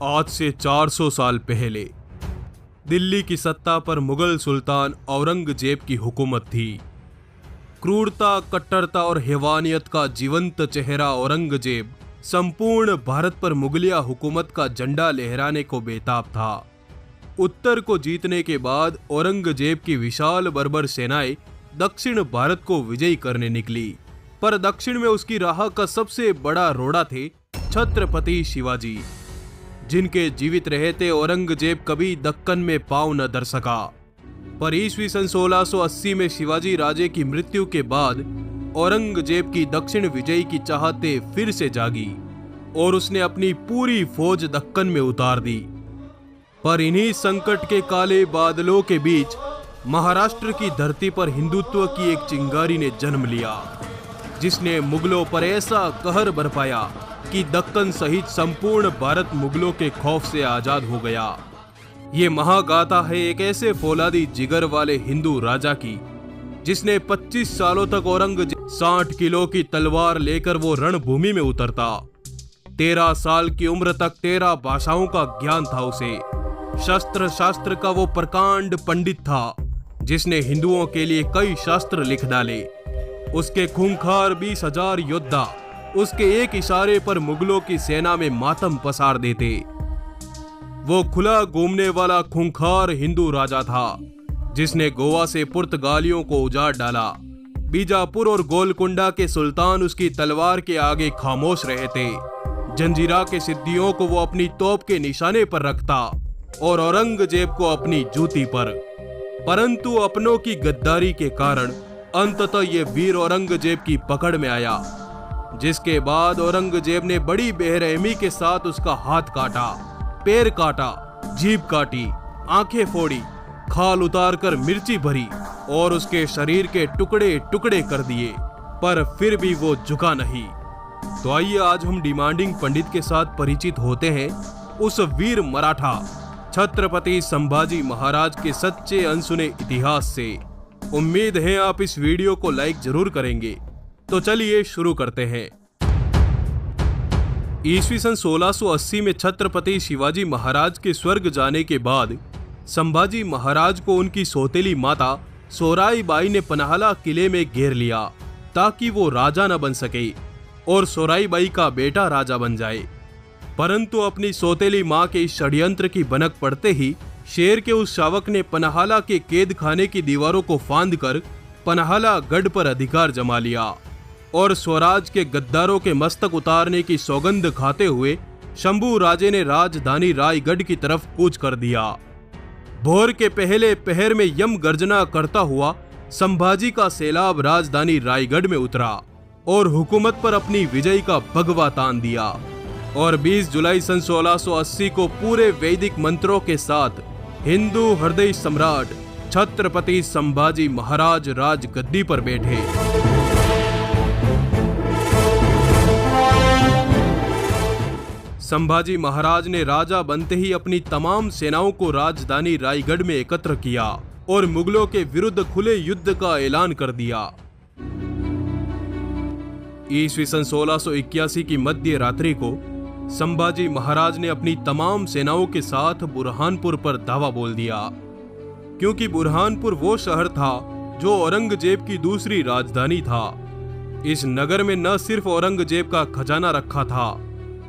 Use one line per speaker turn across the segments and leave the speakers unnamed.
आज से 400 साल पहले दिल्ली की सत्ता पर मुगल सुल्तान औरंगजेब की हुकूमत थी। क्रूरता, कट्टरता और हैवानियत का जीवंत चेहरा औरंगजेब संपूर्ण भारत पर मुगलिया हुकूमत का झंडा लहराने को बेताब था। उत्तर को जीतने के बाद औरंगजेब की विशाल बर्बर सेनाएं दक्षिण भारत को विजयी करने निकली, पर दक्षिण में उसकी राह का सबसे बड़ा रोड़ा थे छत्रपति शिवाजी, जिनके जीवित रहते औरंगजेब कभी दक्कन में पांव न धर सका। पर ईस्वी सन 1680 में शिवाजी राजे की मृत्यु के बाद औरंगजेब की दक्षिण विजय की चाहते फिर से जागी और उसने अपनी पूरी फौज दक्कन में उतार दी। पर इन्हीं संकट के काले बादलों के बीच महाराष्ट्र की धरती पर हिंदुत्व की एक चिंगारी ने जन्म लिया, जिसने मुगलों पर ऐसा कहर बरपाया कि दक्कन सहित संपूर्ण भारत मुगलों के खौफ से आजाद हो गया। ये महागाथा है एक ऐसे फौलादी जिगर वाले हिंदू राजा की, जिसने 25 सालों तक औरंगजेब 60 किलो की तलवार लेकर वो रणभूमि में उतरता। 13 साल की उम्र तक 13 भाषाओं का ज्ञान था उसे। शस्त्र शास्त्र का वो प्रकांड पंडित था, जिसने हिंदुओं के लिए कई शास्त्र लिख डाले। उसके खूंखार 20,000 योद्धा उसके एक इशारे पर मुगलों की सेना में मातम पसार देते। वो खुला घूमने वाला खूंखार हिंदू राजा था, जिसने गोवा से पुर्तगालियों को उजाड़ डाला। बीजापुर और गोलकुंडा के सुल्तान उसकी तलवार के आगे खामोश रहे थे। जंजीरा के सिद्धियों को वो अपनी तोप के निशाने पर रखता और औरंगजेब को अपनी जूती पर। परंतु अपनों की गद्दारी के कारण अंततः ये वीर औरंगजेब की पकड़ में आया, जिसके बाद औरंगजेब ने बड़ी बेरहमी के साथ उसका हाथ काटा, पैर काटा, जीभ काटी, आंखें फोड़ी, खाल उतारकर मिर्ची भरी और उसके शरीर के टुकड़े टुकड़े कर दिए, पर फिर भी वो झुका नहीं। तो आइए आज हम डिमांडिंग पंडित के साथ परिचित होते हैं उस वीर मराठा छत्रपति संभाजी महाराज के सच्चे अनसुने इतिहास से। उम्मीद है आप इस वीडियो को लाइक जरूर करेंगे। तो चलिए शुरू करते हैं। ईस्वी सन 1680 में छत्रपति शिवाजी महाराज के स्वर्ग जाने के बाद संभाजी महाराज को उनकी सौतेली माता सोराई बाई ने पन्हाला किले में घेर लिया, ताकि वो राजा न बन सके और सोराई बाई का बेटा राजा बन जाए। परंतु अपनी सौतेली मां के इस षड्यंत्र की भनक पड़ते ही शेर के उस शावक ने पन्हाला के कैद खाने की दीवारों को फांदकर पन्हाला गढ़ पर अधिकार जमा लिया और स्वराज के गद्दारों के मस्तक उतारने की सौगंध खाते हुए शंभू राजे ने राजधानी रायगढ़ की तरफ कूच कर दिया। भोर के पहले पहर में यम गर्जना करता हुआ संभाजी का सैलाब राजधानी रायगढ़ में उतरा और हुकूमत पर अपनी विजय का भगवा तान दिया और 20 जुलाई सन 1680 को पूरे वैदिक मंत्रों के साथ हिंदू हृदय सम्राट छत्रपति संभाजी महाराज राजगद्दी पर बैठे। संभाजी महाराज ने राजा बनते ही अपनी तमाम सेनाओं को राजधानी रायगढ़ में एकत्र किया और मुगलों के विरुद्ध खुले युद्ध का ऐलान कर दिया। ईस्वी सन 1681 की मध्य रात्रि को संभाजी महाराज ने अपनी तमाम सेनाओं के साथ बुरहानपुर पर धावा बोल दिया, क्योंकि बुरहानपुर वो शहर था जो औरंगजेब की दूसरी राजधानी था। इस नगर में न सिर्फ औरंगजेब का खजाना रखा था,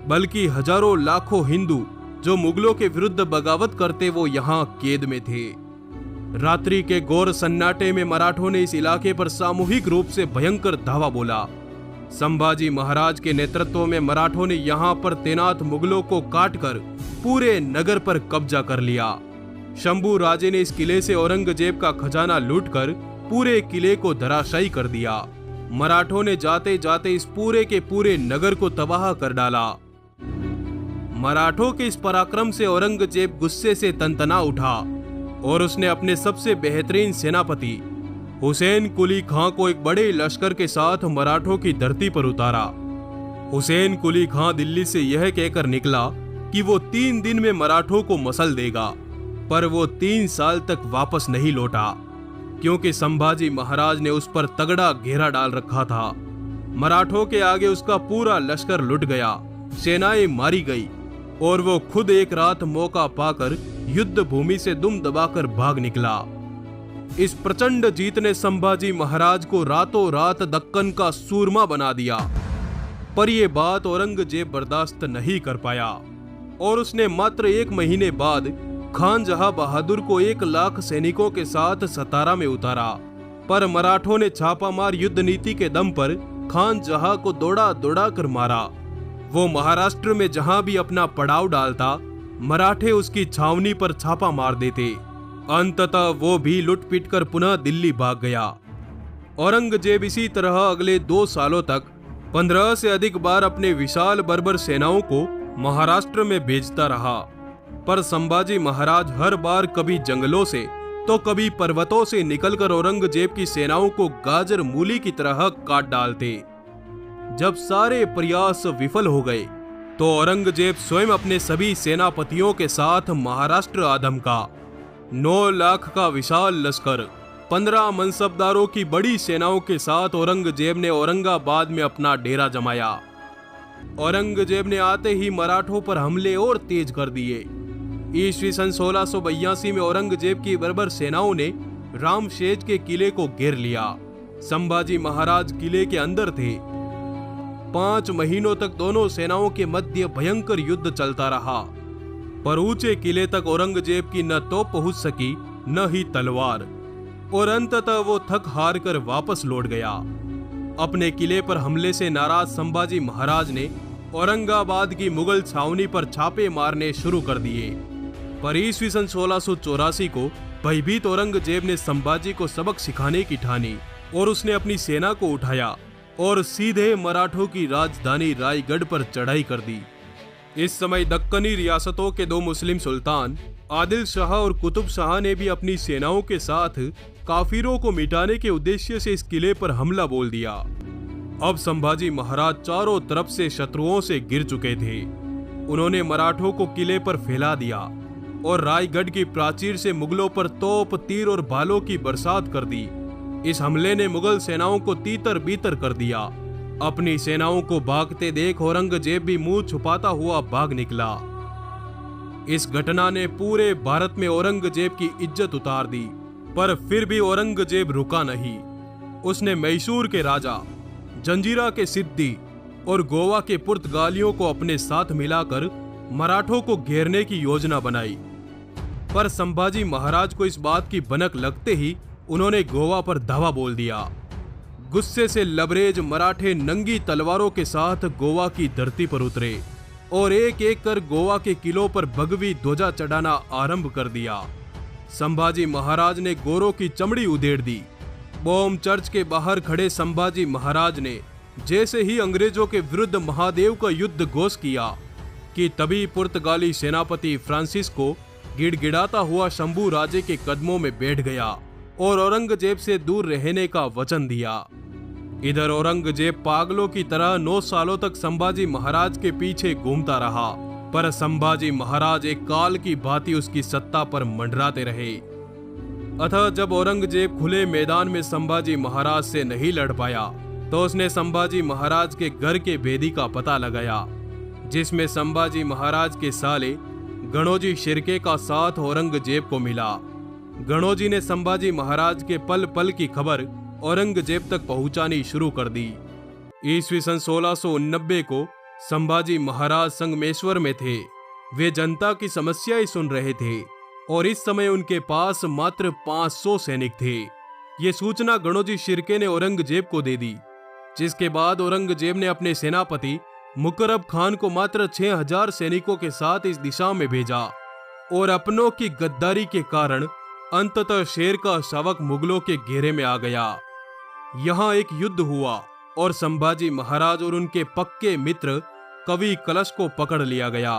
बल्कि हजारों लाखों हिंदू जो मुगलों के विरुद्ध बगावत करते वो यहाँ कैद में थे। रात्रि के घोर सन्नाटे में मराठों ने इस इलाके पर सामूहिक रूप से भयंकर धावा बोला। संभाजी महाराज के नेतृत्व में मराठों ने यहाँ पर तैनात मुगलों को काटकर पूरे नगर पर कब्जा कर लिया। शंभू राजे ने इस किले से औरंगजेब का खजाना लूटकर पूरे किले को धराशायी कर दिया। मराठों ने जाते जाते इस पूरे के पूरे नगर को तबाह कर डाला। मराठों के इस पराक्रम से औरंगजेब गुस्से से तनतना उठा और उसने अपने सबसे बेहतरीन सेनापति हुसैन कुली खां को एक बड़े लश्कर के साथ मराठों की धरती पर उतारा। हुसैन कुली खां दिल्ली से यह कहकर निकला कि वो 3 दिन में मराठों को मसल देगा, पर वो 3 साल तक वापस नहीं लौटा, क्योंकि संभाजी महाराज ने उस पर तगड़ा घेरा डाल रखा था। मराठों के आगे उसका पूरा लश्कर लुट गया, सेनाएं मारी गई और वो खुद एक रात मौका पाकर युद्ध भूमि से दुम दबाकर भाग निकला। इस प्रचंड जीत ने संभाजी महाराज को रातों रात दक्कन का सूरमा बना दिया। पर यह बात औरंगजेब बर्दाश्त नहीं कर पाया और उसने मात्र 1 महीने बाद खान जहां बहादुर को 1 लाख सैनिकों के साथ सतारा में उतारा। पर मराठों ने छापामार युद्ध नीति के दम पर खान जहां को दौड़ा दौड़ा कर मारा। वो महाराष्ट्र में जहां भी अपना पड़ाव डालता, मराठे उसकी छावनी पर छापा मार देते। अंततः वो भी लुट पिट कर पुनः दिल्ली भाग गया। औरंगजेब इसी तरह अगले 2 सालों तक 15 से अधिक बार अपने विशाल बर्बर सेनाओं को महाराष्ट्र में भेजता रहा। पर संभाजी महाराज हर बार कभी जंगलों से तो कभी पर्वतों से निकलकर औरंगजेब की सेनाओं को गाजर मूली की तरह काट डालते। जब सारे प्रयास विफल हो गए तो औरंगजेब स्वयं अपने सभी सेनापतियों के साथ महाराष्ट्र आ धमका। 9 लाख का विशाल लश्कर, 15 मनसबदारों की बड़ी सेनाओं के साथ औरंगजेब ने औरंगाबाद में अपना डेरा जमाया। औरंगजेब ने आते ही मराठों पर हमले और तेज कर दिए। ईस्वी सन 1682 में औरंगजेब की बर्बर सेनाओं ने रामशेज के किले को घेर लिया। संभाजी महाराज किले के अंदर थे। 5 महीनों तक दोनों सेनाओं के मध्य भयंकर युद्ध चलता रहा। पर ऊंचे किले तक औरंगजेब की न तो पहुंच सकी न ही तलवार, और अंततः वो थक हार कर वापस लौट गया। अपने किले पर हमले से नाराज संभाजी महाराज ने औरंगाबाद की मुगल छावनी पर छापे मारने शुरू कर दिए। पर ईस्वी सन 1684 को भयभीत औरंगजेब ने संभाजी को सबक सिखाने की ठानी और उसने अपनी सेना को उठाया और सीधे मराठों की राजधानी रायगढ़ पर चढ़ाई कर दी। इस समय दक्कनी रियासतों के 2 मुस्लिम सुल्तान आदिल शाह और कुतुब शाह ने भी अपनी सेनाओं के साथ काफिरों को मिटाने के उद्देश्य से इस किले पर हमला बोल दिया। अब संभाजी महाराज चारों तरफ से शत्रुओं से गिर चुके थे। उन्होंने मराठों को किले पर फैला दिया और रायगढ़ की प्राचीर से मुगलों पर तोप, तीर और भालों की बरसात कर दी। इस हमले ने मुगल सेनाओं को तीतर बीतर कर दिया। अपनी सेनाओं को भागते देख औरंगजेब भी मुंह छुपाता हुआ भाग निकला। इस घटना ने पूरे भारत में औरंगजेब की इज्जत उतार दी। पर फिर भी औरंगजेब रुका नहीं। उसने मैसूर के राजा, जंजीरा के सिद्दी और गोवा के पुर्तगालियों को अपने साथ मिलाकर मराठों को घेरने की योजना बनाई। पर संभाजी महाराज को इस बात की भनक लगते ही उन्होंने गोवा पर धावा बोल दिया। गुस्से से लबरेज मराठे नंगी तलवारों के साथ गोवा की धरती पर उतरे और एक एक कर गोवा के किलों पर भगवी ध्वजा चढ़ाना आरंभ कर दिया। संभाजी महाराज ने गोरों की चमड़ी उधेड़ दी। बॉम चर्च के बाहर खड़े संभाजी महाराज ने जैसे ही अंग्रेजों के विरुद्ध महादेव का युद्ध घोष किया कि तभी पुर्तगाली सेनापति फ्रांसिस्को गिड़गिड़ाता हुआ शंभू राजे के कदमों में बैठ गया और औरंगजेब से दूर रहने का वचन दिया। इधर औरंगजेब पागलों की तरह 9 सालों तक संभाजी महाराज के पीछे घूमता रहा। पर संभाजी महाराज एक काल की भांति उसकी सत्ता पर मंडराते रहे। अतः जब औरंगजेब खुले मैदान में संभाजी महाराज से नहीं लड़ पाया तो उसने संभाजी महाराज के घर के भेदी का पता लगाया, जिसमें संभाजी महाराज के साले गणोजी शिर्के का साथ औरंगजेब को मिला। गणोजी ने संभाजी महाराज के पल पल की खबर औरंगजेब तक पहुंचानी शुरू कर दी। ईस्वी सन 1689 को संभाजी महाराज संगमेश्वर में थे। वे जनता की समस्याएं सुन रहे थे और इस समय उनके पास मात्र 500 सैनिक थे। ये सूचना गणोजी शिर्के ने औरंगजेब को दे दी, जिसके बाद औरंगजेब ने अपने सेनापति मुकरब खान को मात्र 6000 सैनिकों के साथ इस दिशा में भेजा और अपनों की गद्दारी के कारण अंततः शेर का शावक मुगलों के घेरे में आ गया। यहाँ एक युद्ध हुआ और संभाजी महाराज और उनके पक्के मित्र कवि कलश को पकड़ लिया गया।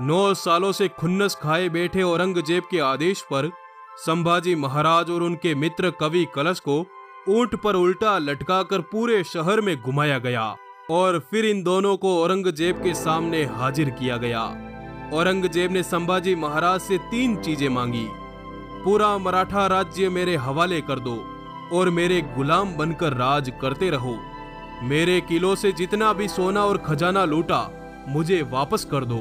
9 सालों से खुन्नस खाए बैठे औरंगजेब के आदेश पर संभाजी महाराज और उनके मित्र कवि कलश को ऊंट पर उल्टा लटकाकर पूरे शहर में घुमाया गया और फिर इन दोनों को औरंगजेब के सामने हाजिर किया गया। औरंगजेब ने संभाजी महाराज से 3 चीजें मांगी। पूरा मराठा राज्य मेरे हवाले कर दो और मेरे गुलाम बनकर राज करते रहो। मेरे किलों से जितना भी सोना और खजाना लूटा मुझे वापस कर दो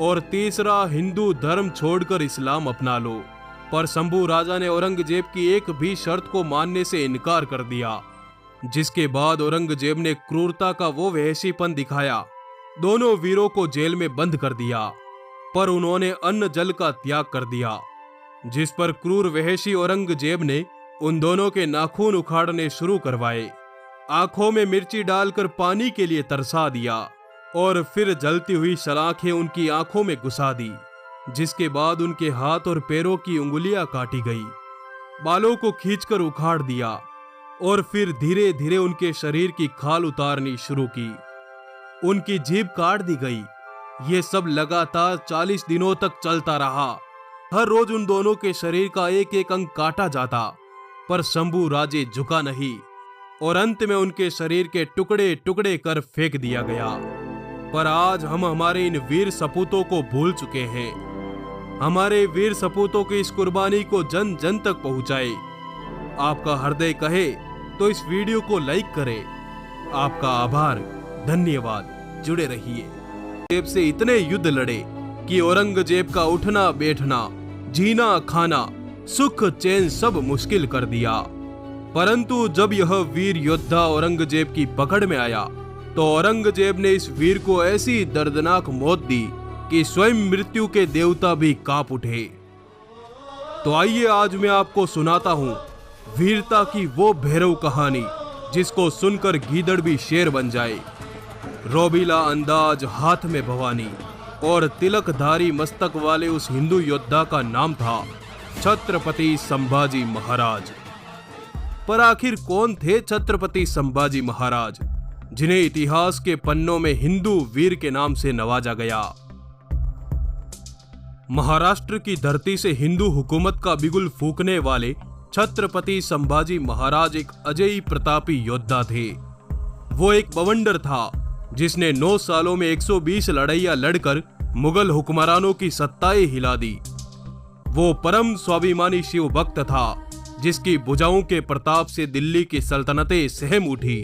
और तीसरा हिंदू धर्म छोड़कर इस्लाम अपना लो। पर शंभू राजा ने औरंगजेब की एक भी शर्त को मानने से इनकार कर दिया, जिसके बाद औरंगजेब ने क्रूरता का वो वहशीपन दिखाया। दोनों वीरों को जेल में बंद कर दिया, पर उन्होंने अन्न जल का त्याग कर दिया, जिस पर क्रूर वहशी औरंगजेब ने उन दोनों के नाखून उखाड़ने शुरू करवाए, आंखों में मिर्ची डालकर पानी के लिए तरसा दिया और फिर जलती हुई सलाखें उनकी आंखों में घुसा दी, जिसके बाद उनके हाथ और पैरों की उंगलियां काटी गई, बालों को खींचकर उखाड़ दिया और फिर धीरे धीरे उनके शरीर की खाल उतारनी शुरू की। उनकी जीभ काट दी गई। ये सब लगातार 40 दिनों तक चलता रहा। हर रोज उन दोनों के शरीर का एक एक अंग काटा जाता, पर शंभू राजे झुका नहीं और अंत में उनके शरीर के टुकड़े टुकड़े कर फेंक दिया गया। पर आज हम हमारे इन वीर सपूतों को भूल चुके हैं। हमारे वीर सपूतों की इस कुर्बानी को जन जन तक पहुंचाए। आपका हृदय कहे तो इस वीडियो को लाइक करें। आपका आभार, धन्यवाद। जुड़े रहिए। औरंगजेब से इतने युद्ध लड़े कि औरंगजेब का उठना बैठना, जीना खाना, सुख चैन सब मुश्किल कर दिया। परंतु जब यह वीर योद्धा औरंगजेब की पकड़ में आया तो औरंगजेब ने इस वीर को ऐसी दर्दनाक मौत दी कि स्वयं मृत्यु के देवता भी कांप उठे। तो आइए आज मैं आपको सुनाता हूं वीरता की वो भैरव कहानी जिसको सुनकर गीदड़ भी शेर बन जाए। रोबीला अंदाज, हाथ में भवानी और तिलकधारी मस्तक वाले उस हिंदू योद्धा का नाम था छत्रपति संभाजी महाराज। पर आखिर कौन थे छत्रपति संभाजी महाराज, जिन्हें इतिहास के पन्नों में हिंदू वीर के नाम से नवाजा गया? महाराष्ट्र की धरती से हिंदू हुकूमत का बिगुल फूंकने वाले छत्रपति संभाजी महाराज एक अजयी प्रतापी योद्धा थे। वो एक बवंडर था जिसने 9 सालों में 120 लड़ाइयां लड़कर मुगल हुक्मरानों की सत्ताएं हिला दी। वो परम स्वाभिमानी शिव भक्त था जिसकी भुजाओं के प्रताप से दिल्ली की सल्तनतें सहम उठी